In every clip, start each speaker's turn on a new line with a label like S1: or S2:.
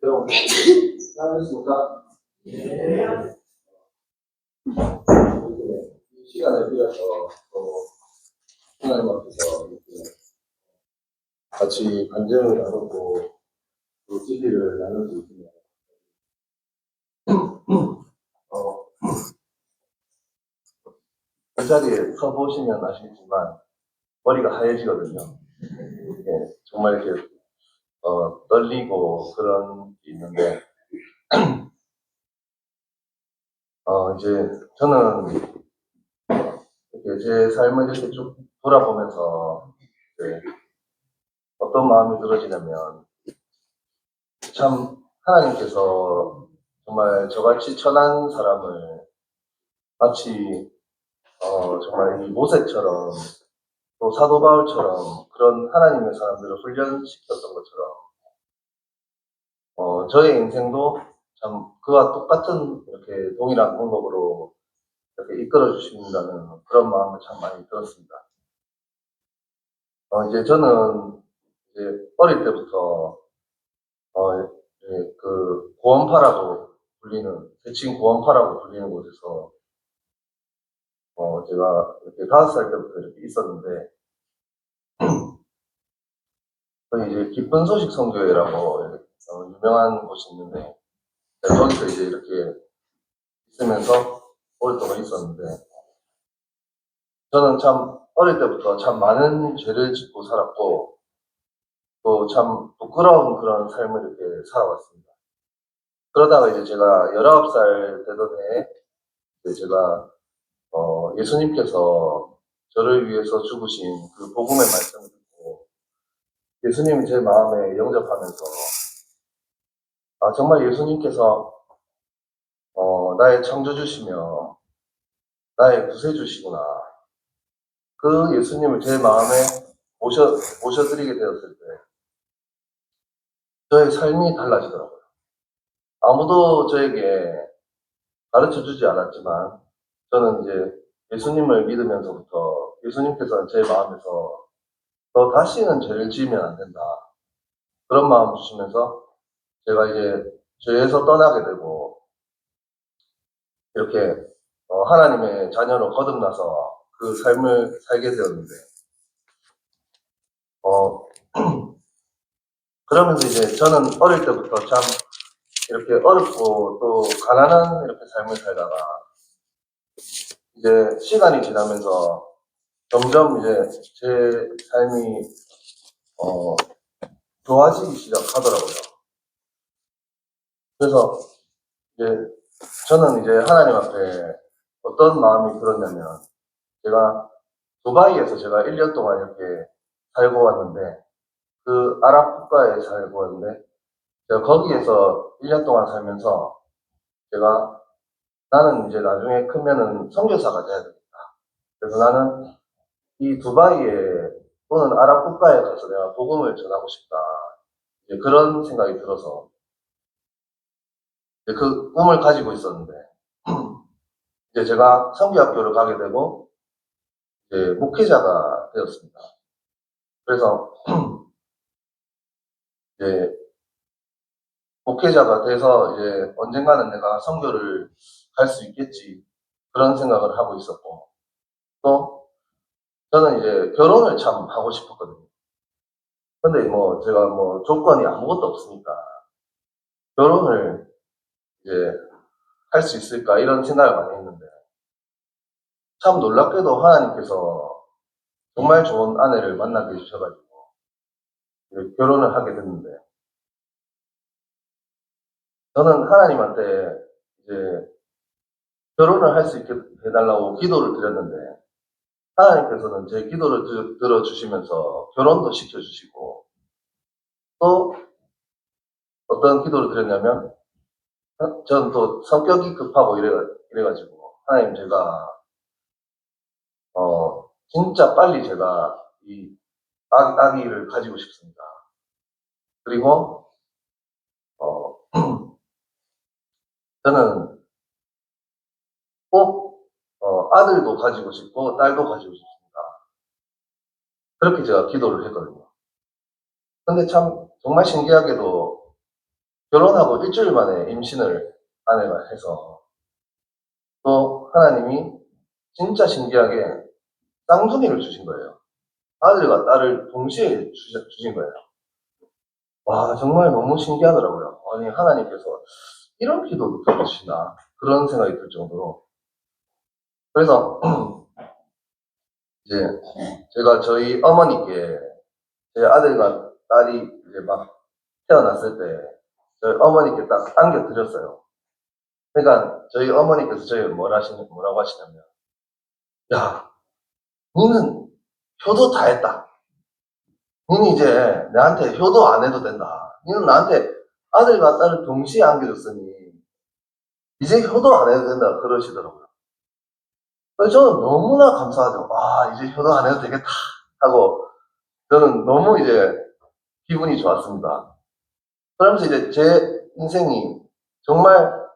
S1: 여러분, 잘하셨습니까? 이 시간을 빌어서 또 하나님 앞에서 이렇게 같이 간증을 나누고 또 진리를 나눌 수 있으면 이 자리에 서 보시면 아시겠지만 머리가 하얘지거든요. 예, 정말 이렇게 떨리고 그런 게 있는데 이제 저는 이렇게 제 삶을 이렇게 쭉 돌아보면서 이제 어떤 마음이 들어지냐면 참 하나님께서 정말 저같이 천한 사람을 마치 정말 이 모세처럼 또 사도 바울처럼 그런 하나님의 사람들을 훈련시켰던 것처럼 저의 인생도 참 그와 똑같은 이렇게 동일한 방법으로 이렇게 이끌어 주신다는 그런 마음을 참 많이 들었습니다. 이제 저는 이제 어릴 때부터 이제 그 고원파라고 불리는 대칭 고원파라고 불리는 곳에서 제가 이렇게 5살 때부터 이렇게 있었는데 거기 이제 기쁜 소식 성교회라고 유명한 곳이 있는데 거기서 이제 이렇게 있으면서 오랫동안 있었는데 저는 참 어릴 때부터 참 많은 죄를 짓고 살았고 또 참 부끄러운 그런 삶을 이렇게 살아왔습니다. 그러다가 이제 제가 19살 되던 해에 이제 제가 예수님께서 저를 위해서 죽으신 그 복음의 말씀을 듣고 예수님이 제 마음에 영접하면서 정말 예수님께서 나의 창조주시며 나의 구세주시구나. 그 예수님을 제 마음에 모셔드리게 되었을 때 저의 삶이 달라지더라고요. 아무도 저에게 가르쳐 주지 않았지만 저는 이제 예수님을 믿으면서부터 예수님께서는 제 마음에서 너 다시는 죄를 지으면 안 된다. 그런 마음 주시면서 제가 이제 죄에서 떠나게 되고 이렇게 하나님의 자녀로 거듭나서 그 삶을 살게 되었는데 그러면서 이제 저는 어릴 때부터 참 이렇게 어렵고 또 가난한 이렇게 삶을 살다가 이제 시간이 지나면서 점점 이제 제 삶이 좋아지기 시작하더라고요. 그래서 이제 저는 이제 하나님 앞에 어떤 마음이 들었냐면 제가 두바이에서 제가 1년 동안 이렇게 살고 왔는데 그 아랍 국가에 살고 왔는데 제가 거기에서 1년 동안 살면서 제가 나는 이제 나중에 크면은 선교사가 돼야 되겠다. 그래서 나는 이 두바이에 또는 아랍 국가에 가서 내가 복음을 전하고 싶다. 이제 그런 생각이 들어서 이제 그 꿈을 가지고 있었는데 이제 제가 선교학교를 가게 되고 이제 목회자가 되었습니다. 그래서 이제 목회자가 돼서 이제 언젠가는 내가 선교를 갈 수 있겠지 그런 생각을 하고 있었고 또 저는 이제 결혼을 참 하고 싶었거든요. 근데 뭐 제가 뭐 조건이 아무것도 없으니까 결혼을 이제 할 수 있을까 이런 생각을 많이 했는데 참 놀랍게도 하나님께서 정말 좋은 아내를 만나게 해주셔가지고 결혼을 하게 됐는데 저는 하나님한테 이제 결혼을 할 수 있게 해달라고 기도를 드렸는데 하나님께서는 제 기도를 들어주시면서 결혼도 시켜주시고 또 어떤 기도를 드렸냐면 저는 또 성격이 급하고 이래가지고 하나님 제가 진짜 빨리 제가 이 아기를 가지고 싶습니다. 그리고 저는 꼭 아들도 가지고 싶고 딸도 가지고 싶습니다. 그렇게 제가 기도를 했거든요. 근데 참 정말 신기하게도 결혼하고 일주일 만에 임신을 아내가 해서 또 하나님이 진짜 신기하게 쌍둥이를 주신 거예요. 아들과 딸을 동시에 주신 거예요. 와, 정말 너무 신기하더라고요. 아니, 하나님께서 이런 기도도 들으시나 그런 생각이 들 정도로. 그래서 이제 제가 저희 어머니께 제 아들과 딸이 이제 막 태어났을 때 저희 어머니께 딱 안겨드렸어요. 그러니까 저희 어머니께서 저희를 뭐라고 하시냐면, 야, 니는 효도 다 했다. 니는 이제 나한테 효도 안 해도 된다. 니는 나한테 아들과 딸을 동시에 안겨줬으니 이제 효도 안 해도 된다 그러시더라고요. 그래서 저는 너무나 감사하죠. 아, 이제 효도 안 해도 되겠다 하고 저는 너무 이제 기분이 좋았습니다. 그러면서 이제 제 인생이 정말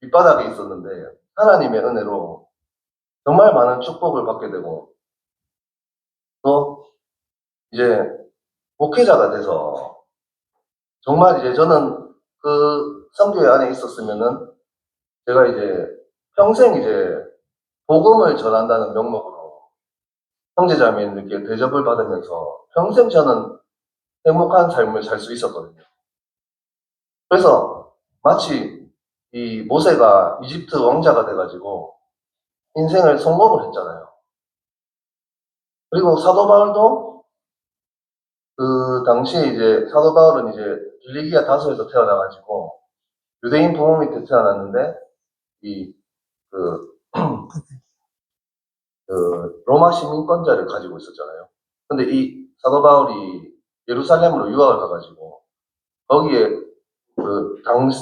S1: 밑바닥에 있었는데 하나님의 은혜로 정말 많은 축복을 받게 되고 또 이제 목회자가 돼서 정말 이제 저는 그 선교회 안에 있었으면은 제가 이제 평생 이제 복음을 전한다는 명목으로 형제자매님들께 대접을 받으면서 평생 저는 행복한 삶을 살 수 있었거든요. 그래서 마치 이 모세가 이집트 왕자가 돼가지고 인생을 성공을 했잖아요. 그리고 사도 바울도 그 당시에 이제 사도 바울은 이제 빌리기아 다소에서 태어나가지고 유대인 부모 밑에 태어났는데 이 그 그 로마 시민권자를 가지고 있었잖아요. 근데 이 사도 바울이 예루살렘으로 유학을 가가지고 거기에 그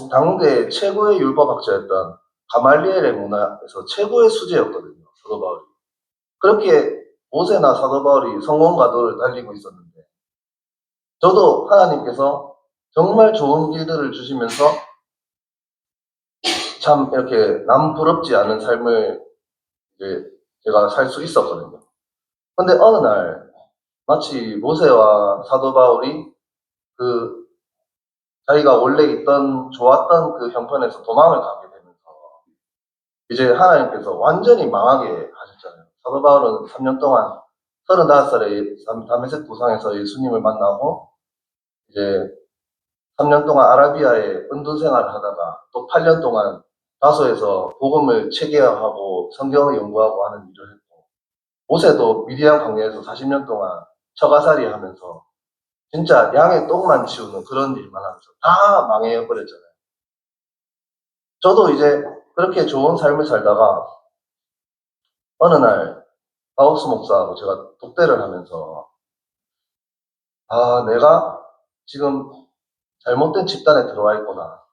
S1: 당대 최고의 율법학자였던 가말리엘의 문화에서 최고의 수재였거든요. 사도 바울이. 그렇게 모세나 사도 바울이 성공가도를 달리고 있었는데 저도 하나님께서 정말 좋은 일들을 주시면서 참 이렇게 남 부럽지 않은 삶을 이제 제가 살 수 있었거든요. 근데 어느 날 마치 모세와 사도 바울이 그 자기가 원래 있던 좋았던 그 형편에서 도망을 가게 되면서 이제 하나님께서 완전히 망하게 하셨잖아요. 사도 바울은 3년 동안 35살에 다메섹 도상에서 예수님을 만나고 이제 3년 동안 아라비아에 은둔 생활을 하다가 또 8년 동안 다소에서 복음을 체계화하고 성경을 연구하고 하는 일을 했고 모세도 미디안 광야에서 40년 동안 처가살이 하면서 진짜 양의 똥만 치우는 그런 일만 하면서 다 망해버렸잖아요. 저도 이제 그렇게 좋은 삶을 살다가 어느 날 바우스 목사하고 제가 독대를 하면서 아, 내가 지금 잘못된 집단에 들어와 있구나.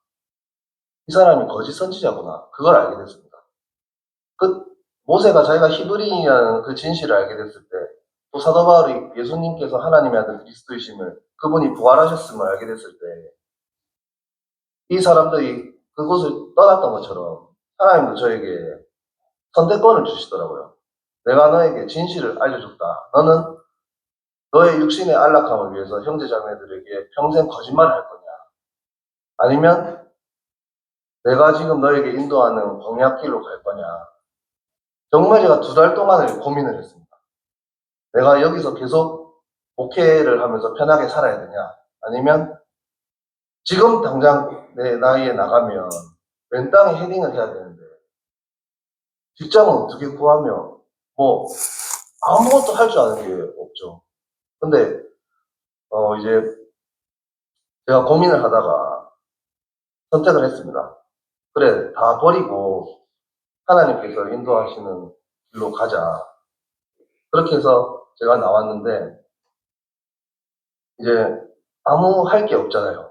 S1: 이 사람이 거짓 선지자구나. 그걸 알게 됐습니다. 그 모세가 자기가 히브리인이라는 그 진실을 알게 됐을 때, 또 사도 바울이 예수님께서 하나님의 아들 그리스도이심을 그분이 부활하셨음을 알게 됐을 때, 이 사람들이 그곳을 떠났던 것처럼 하나님도 저에게 선택권을 주시더라고요. 내가 너에게 진실을 알려줬다. 너는 너의 육신의 안락함을 위해서 형제자매들에게 평생 거짓말을 할 거냐? 아니면 내가 지금 너에게 인도하는 광야길로 갈 거냐? 정말 제가 2달 동안을 고민을 했습니다. 내가 여기서 계속 목회를 하면서 편하게 살아야 되냐? 아니면 지금 당장 내 나이에 나가면 왼 땅에 헤딩을 해야 되는데 직장은 어떻게 구하며 뭐 아무것도 할 줄 아는 게 없죠. 근데 이제 제가 고민을 하다가 선택을 했습니다. 그래, 다 버리고 하나님께서 인도하시는 길로 가자. 그렇게 해서 제가 나왔는데 이제 아무 할 게 없잖아요.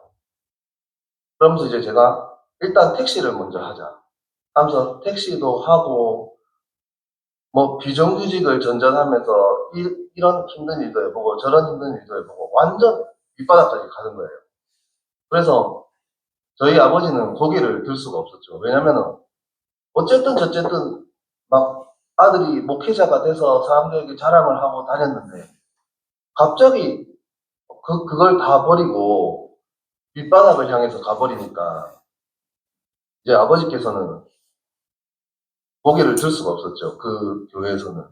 S1: 그러면서 이제 제가 일단 택시를 먼저 하자 하면서 택시도 하고 뭐 비정규직을 전전하면서 이런 힘든 일도 해보고 저런 힘든 일도 해보고 완전 밑바닥까지 가는 거예요. 그래서 저희 아버지는 고개를 들 수가 없었죠. 왜냐면은 어쨌든 저쨌든 막 아들이 목회자가 돼서 사람들에게 자랑을 하고 다녔는데 갑자기 그걸 다 버리고 밑바닥을 향해서 가버리니까 이제 아버지께서는 고개를 들 수가 없었죠. 그 교회에서는.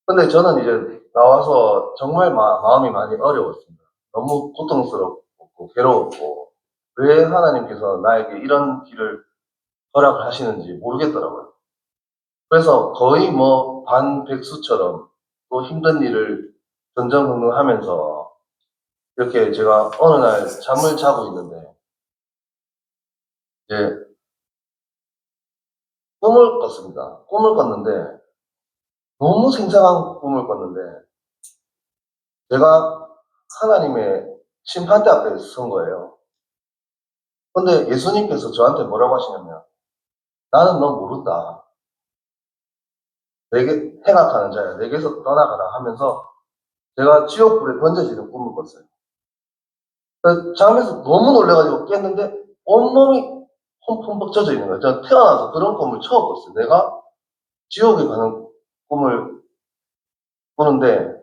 S1: 근데 저는 이제 나와서 정말 마음이 많이 어려웠습니다. 너무 고통스럽고 괴로웠고 왜 하나님께서 나에게 이런 길을 허락을 하시는지 모르겠더라고요. 그래서 거의 뭐 반백수처럼 또 힘든 일을 전전긍긍하면서 이렇게 제가 어느 날 잠을 자고 있는데 이제 꿈을 꿨습니다. 꿈을 꿨는데 너무 생생한 꿈을 꿨는데 제가 하나님의 심판대 앞에 선 거예요. 근데 예수님께서 저한테 뭐라고 하시냐면 나는 너 모른다. 내게 행악하는 자야. 내게서 떠나가라 하면서 제가 지옥불에 던져지는 꿈을 꿨어요. 그래서 잠에서 너무 놀래가지고 깼는데 온몸이 흠뻑 젖어 있는 거예요. 저는 태어나서 그런 꿈을 처음 꿨어요. 내가 지옥에 가는 꿈을 꾸는데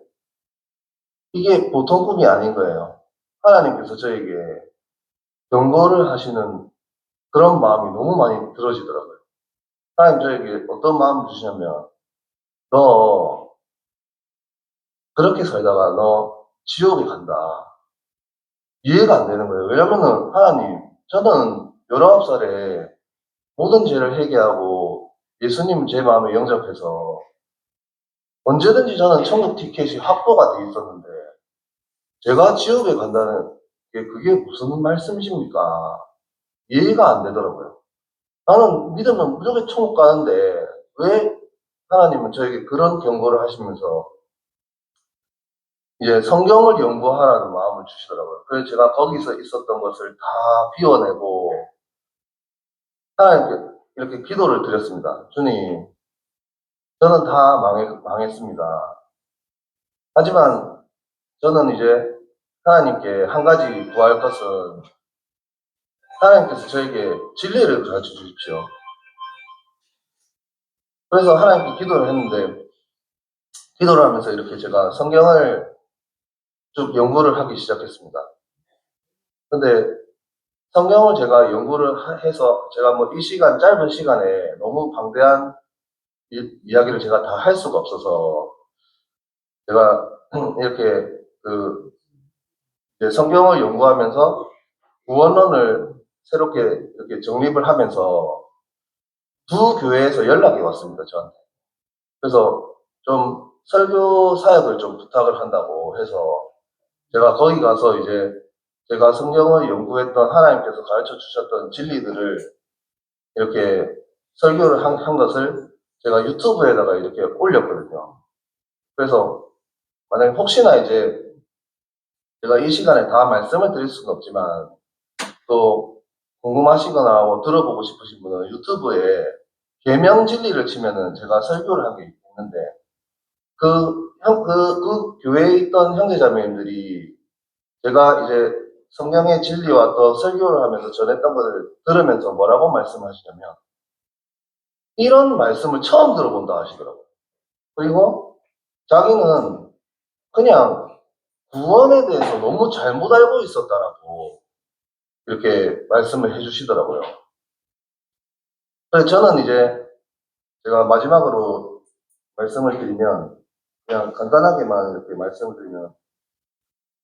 S1: 이게 보통 꿈이 아닌 거예요. 하나님께서 저에게 경고를 하시는 그런 마음이 너무 많이 들어지더라고요. 하나님 저에게 어떤 마음을 주시냐면 너 그렇게 살다가 너 지옥에 간다. 이해가 안 되는 거예요. 왜냐면은 하나님 저는 19살에 모든 죄를 회개하고 예수님 제 마음에 영접해서 언제든지 저는 천국 티켓이 확보가 돼 있었는데 제가 지옥에 간다는 게 그게 무슨 말씀이십니까? 이해가 안 되더라고요. 나는 믿으면 무조건 천국 가는데 왜 하나님은 저에게 그런 경고를 하시면서 이제 성경을 연구하라는 마음을 주시더라고요. 그래서 제가 거기서 있었던 것을 다 비워내고 하나님께 이렇게 기도를 드렸습니다. 주님, 저는 다 망했습니다. 하지만 저는 이제 하나님께 한 가지 구할 것은 하나님께서 저에게 진리를 가르쳐 주십시오. 그래서 하나님께 기도를 했는데 기도를 하면서 이렇게 제가 성경을 쭉 연구를 하기 시작했습니다. 근데 성경을 제가 연구를 해서 제가 뭐 이 시간, 짧은 시간에 너무 방대한 이야기를 제가 다 할 수가 없어서 제가 이렇게 그 이제 성경을 연구하면서 구원론을 새롭게 이렇게 정립을 하면서 두 교회에서 연락이 왔습니다, 저한테. 그래서 좀 설교 사역을 좀 부탁을 한다고 해서 제가 거기 가서 이제 제가 성경을 연구했던 하나님께서 가르쳐 주셨던 진리들을 이렇게 설교를 한 것을 제가 유튜브에다가 이렇게 올렸거든요. 그래서 만약에 혹시나 이제 제가 이 시간에 다 말씀을 드릴 수는 없지만 또 궁금하시거나 뭐 들어보고 싶으신 분은 유튜브에 계명 진리를 치면은 제가 설교를 한 게 있는데 그 교회에 있던 형제자매님들이 제가 이제 성경의 진리와 또 설교를 하면서 전했던 것을 들으면서 뭐라고 말씀하시냐면 이런 말씀을 처음 들어본다 하시더라고요. 그리고 자기는 그냥 구원에 대해서 너무 잘못 알고 있었다라고 이렇게 말씀을 해주시더라고요. 그래서 저는 이제 제가 마지막으로 말씀을 드리면 그냥 간단하게만 이렇게 말씀을 드리면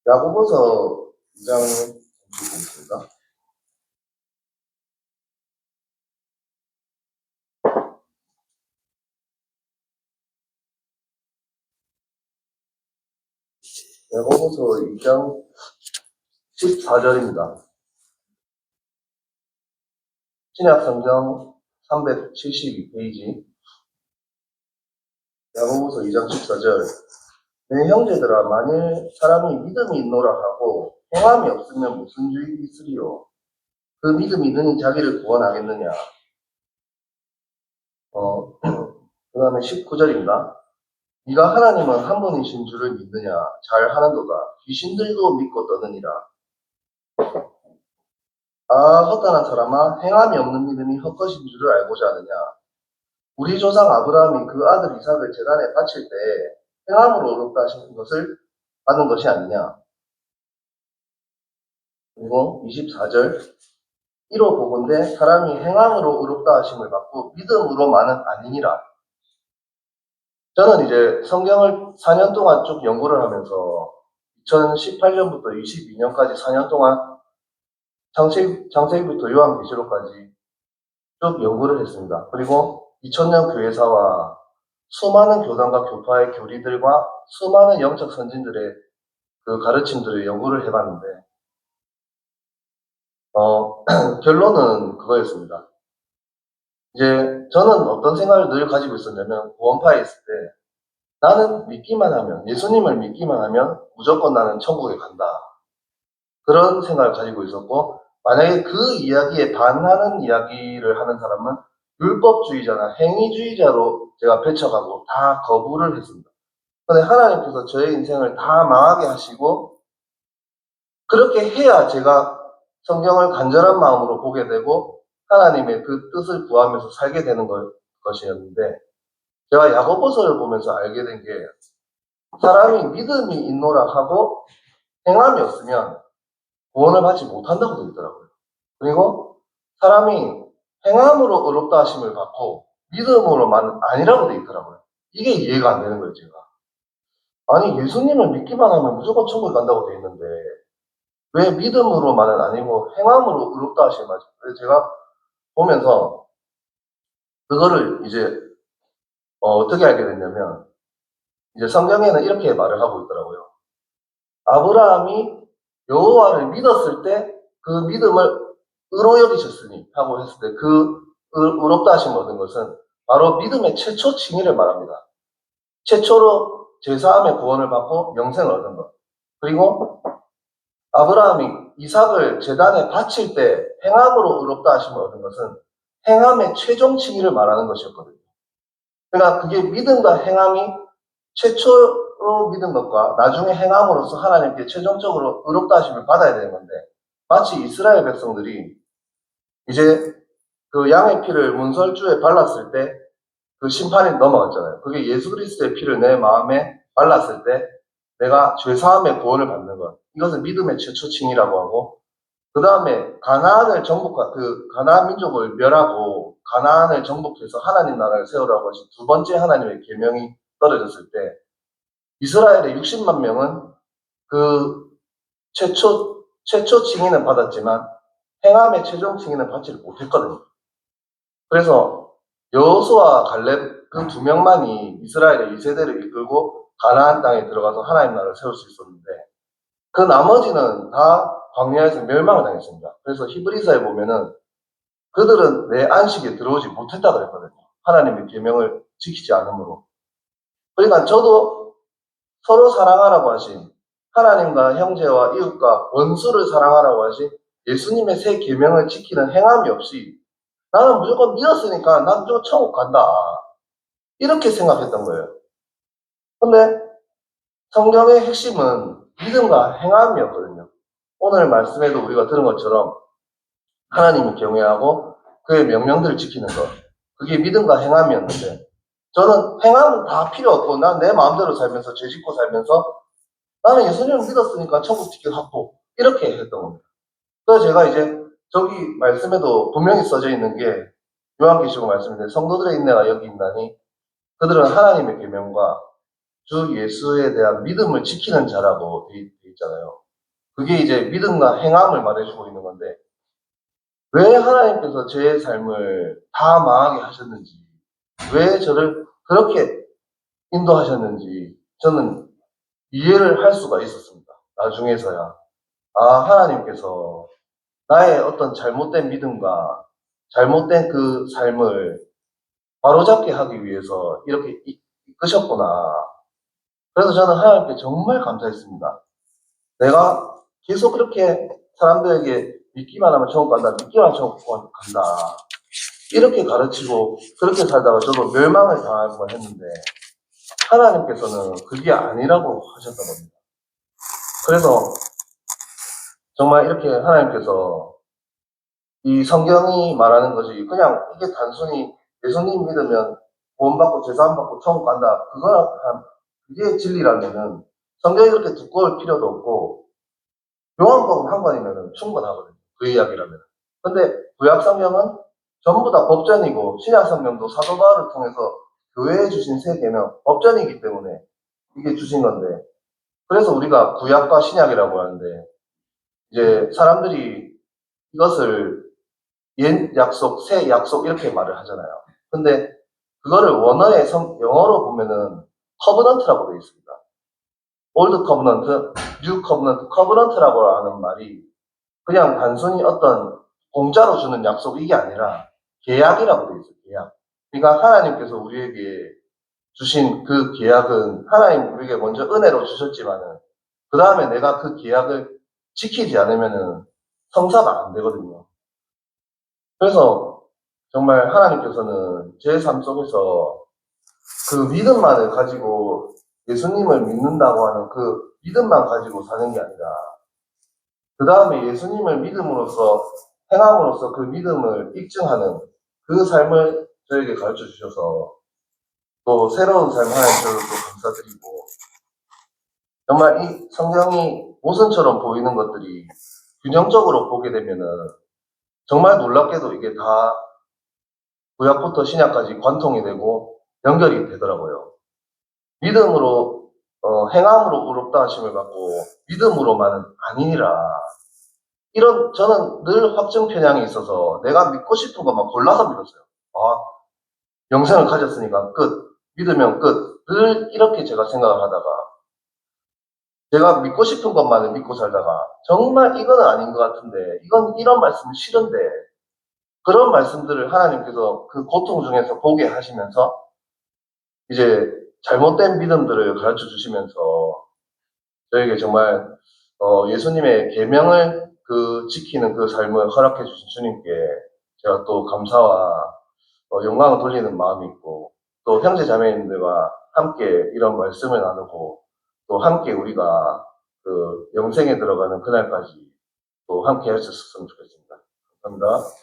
S1: 야고보서 2장 보겠습니다. 야고보서 2장 14절입니다. 신약성경 372페이지 야고보서 2장 14절 내 형제들아 만일 사람이 믿음이 있노라 하고 행함이 없으면 무슨 유익이 있으리요? 그 믿음이 있느니 자기를 구원하겠느냐? 그 다음에 19절입니다. 네가 하나님은 한 분이신 줄을 믿느냐? 잘하는도다. 귀신들도 믿고 떠느니라. 아, 허탄한 사람아, 행함이 없는 믿음이 헛것인 줄을 알고자 하느냐? 우리 조상 아브라함이 그 아들 이삭을 제단에 바칠 때 행함으로 의롭다 하신 것을 받은 것이 아니냐. 그리고 24절 1호 보건대 사람이 행함으로 의롭다 하심을 받고 믿음으로만은 아니니라. 저는 이제 성경을 4년 동안 쭉 연구를 하면서 2018년부터 22년까지 4년 동안 창세기부터 요한계시록까지 쭉 연구를 했습니다. 그리고 2000년 교회사와 수많은 교단과 교파의 교리들과 수많은 영적 선진들의 그 가르침들을 연구를 해봤는데 결론은 그거였습니다. 이제 저는 어떤 생각을 늘 가지고 있었냐면 구원파에 있을 때 나는 믿기만 하면 예수님을 믿기만 하면 무조건 나는 천국에 간다. 그런 생각을 가지고 있었고 만약에 그 이야기에 반하는 이야기를 하는 사람은 율법주의자나 행위주의자로 제가 배척하고 다 거부를 했습니다. 그런데 하나님께서 저의 인생을 다 망하게 하시고 그렇게 해야 제가 성경을 간절한 마음으로 보게 되고 하나님의 그 뜻을 구하면서 살게 되는 것이었는데 제가 야고보서를 보면서 알게 된 게 사람이 믿음이 있노라 하고 행함이 없으면 구원을 받지 못한다고 되어 있더라고요. 그리고 사람이 행함으로 의롭다 하심을 받고 믿음으로만 아니라고 되어 있더라고요. 이게 이해가 안 되는 거예요, 제가. 아니, 예수님을 믿기만 하면 무조건 천국에 간다고 되어 있는데 왜 믿음으로만은 아니고 행함으로 의롭다 하심을 받지? 그래서 제가 보면서 그거를 이제 어떻게 알게 됐냐면 이제 성경에는 이렇게 말을 하고 있더라고요. 아브라함이 여호와를 믿었을 때 그 믿음을 의로 여기셨으니 하고 했을 때 그 의롭다 하심 얻은 것은 바로 믿음의 최초 칭의를 말합니다. 최초로 제사함의 구원을 받고 영생을 얻은 것. 그리고 아브라함이 이삭을 제단에 바칠 때 행함으로 의롭다 하심을 얻은 것은 행함의 최종 칭의를 말하는 것이었거든요. 그러니까 그게 믿음과 행함이 최초로 믿은 것과 나중에 행함으로써 하나님께 최종적으로 의롭다 하심을 받아야 되는 건데 마치 이스라엘 백성들이 이제 그 양의 피를 문설주에 발랐을 때 그 심판이 넘어갔잖아요. 그게 예수 그리스도의 피를 내 마음에 발랐을 때 내가 죄사함의 구원을 받는 것. 이것은 믿음의 최초칭이라고 하고 그 다음에 가나안을 그 가나안 민족을 멸하고 가나안을 정복해서 하나님 나라를 세우라고 하신 두 번째 하나님의 계명이 떨어졌을 때 이스라엘의 60만 명은 그 최초 칭의는 받았지만 행함의 최종 칭의는 받지를 못했거든요. 그래서 여호수아 갈렙 그 두 명만이 이스라엘의 2세대를 이끌고 가나안 땅에 들어가서 하나님 나라를 세울 수 있었는데 그 나머지는 다 광야에서 멸망을 당했습니다. 그래서 히브리서에 보면은 그들은 내 안식에 들어오지 못했다 그랬거든요. 하나님의 계명을 지키지 않으므로. 그러니까 저도 서로 사랑하라고 하신 하나님과 형제와 이웃과 원수를 사랑하라고 하신 예수님의 새 계명을 지키는 행함이 없이 나는 무조건 믿었으니까 난 무조건 천국 간다. 이렇게 생각했던 거예요. 근데 성경의 핵심은 믿음과 행함이었거든요. 오늘 말씀에도 우리가 들은 것처럼 하나님을 경외하고 그의 명령들을 지키는 것. 그게 믿음과 행함이었는데 저는 행함은 다 필요 없고 난 내 마음대로 살면서 죄 짓고 살면서 나는 예수님을 믿었으니까 천국 티켓 확보 이렇게 했던 겁니다. 그래서 제가 이제 저기 말씀에도 분명히 써져 있는 게 요한계시록 말씀인데 성도들의 인내가 여기 있나니 그들은 하나님의 계명과 주 예수에 대한 믿음을 지키는 자라고 돼 있잖아요. 그게 이제 믿음과 행함을 말해주고 있는 건데 왜 하나님께서 제 삶을 다 망하게 하셨는지 왜 저를 그렇게 인도하셨는지 저는 이해를 할 수가 있었습니다. 나중에서야 하나님께서 나의 어떤 잘못된 믿음과 잘못된 그 삶을 바로잡게 하기 위해서 이렇게 이끄셨구나. 그래서 저는 하나님께 정말 감사했습니다. 내가 계속 그렇게 사람들에게 믿기만 하면 천국 간다, 믿기만 하면 천국 간다. 이렇게 가르치고 그렇게 살다가 저도 멸망을 당할 뻔했는데 하나님께서는 그게 아니라고 하셨던 겁니다. 그래서 정말 이렇게 하나님께서 이 성경이 말하는 것이 그냥 이게 단순히 예수님 믿으면 구원받고 제사함받고 천국 간다. 그게 진리라면은 성경이 그렇게 두꺼울 필요도 없고 요한복음 한 권이면은 충분하거든요. 그 이야기라면. 근데 구약 성경은 전부 다 법전이고 신약 성경도 사도 바울을 통해서 교회에 주신 세 계명 법전이기 때문에 이게 주신 건데 그래서 우리가 구약과 신약이라고 하는데 이제 사람들이 이것을 옛 약속, 새 약속 이렇게 말을 하잖아요. 근데 그거를 원어의 영어로 보면은 커버넌트라고 되어 있습니다. 올드 커버넌트, 뉴 커버넌트, 커버넌트라고 하는 말이 그냥 단순히 어떤 공짜로 주는 약속 이게 아니라 계약이라고 되어 있어요. 계약. 그러니까 하나님께서 우리에게 주신 그 계약은 하나님 우리에게 먼저 은혜로 주셨지만은 그 다음에 내가 그 계약을 지키지 않으면은 성사가 안 되거든요. 그래서 정말 하나님께서는 제 삶 속에서 그 믿음만을 가지고 예수님을 믿는다고 하는 그 믿음만 가지고 사는 게 아니라 그 다음에 예수님을 믿음으로써 행함으로써 그 믿음을 입증하는 그 삶을 저에게 가르쳐 주셔서 또 새로운 삶 하나님 저를 또 감사드리고 정말 이 성경이 모순처럼 보이는 것들이 균형적으로 보게 되면은 정말 놀랍게도 이게 다 구약부터 신약까지 관통이 되고 연결이 되더라고요. 믿음으로 행함으로 의롭다 하심을 받고 믿음으로만은 아니니라. 이런 저는 늘 확증 편향이 있어서 내가 믿고 싶은 것만 골라서 믿었어요. 아, 영생을 가졌으니까 끝. 믿으면 끝. 늘 이렇게 제가 생각을 하다가 제가 믿고 싶은 것만을 믿고 살다가 정말 이거는 아닌 것 같은데 이건 이런 말씀은 싫은데 그런 말씀들을 하나님께서 그 고통 중에서 보게 하시면서 이제 잘못된 믿음들을 가르쳐 주시면서 저에게 정말 예수님의 계명을 그 지키는 그 삶을 허락해 주신 주님께 제가 또 감사와 영광을 돌리는 마음이 있고 또 형제 자매님들과 함께 이런 말씀을 나누고 또 함께 우리가 그 영생에 들어가는 그날까지 또 함께 할 수 있었으면 좋겠습니다. 감사합니다.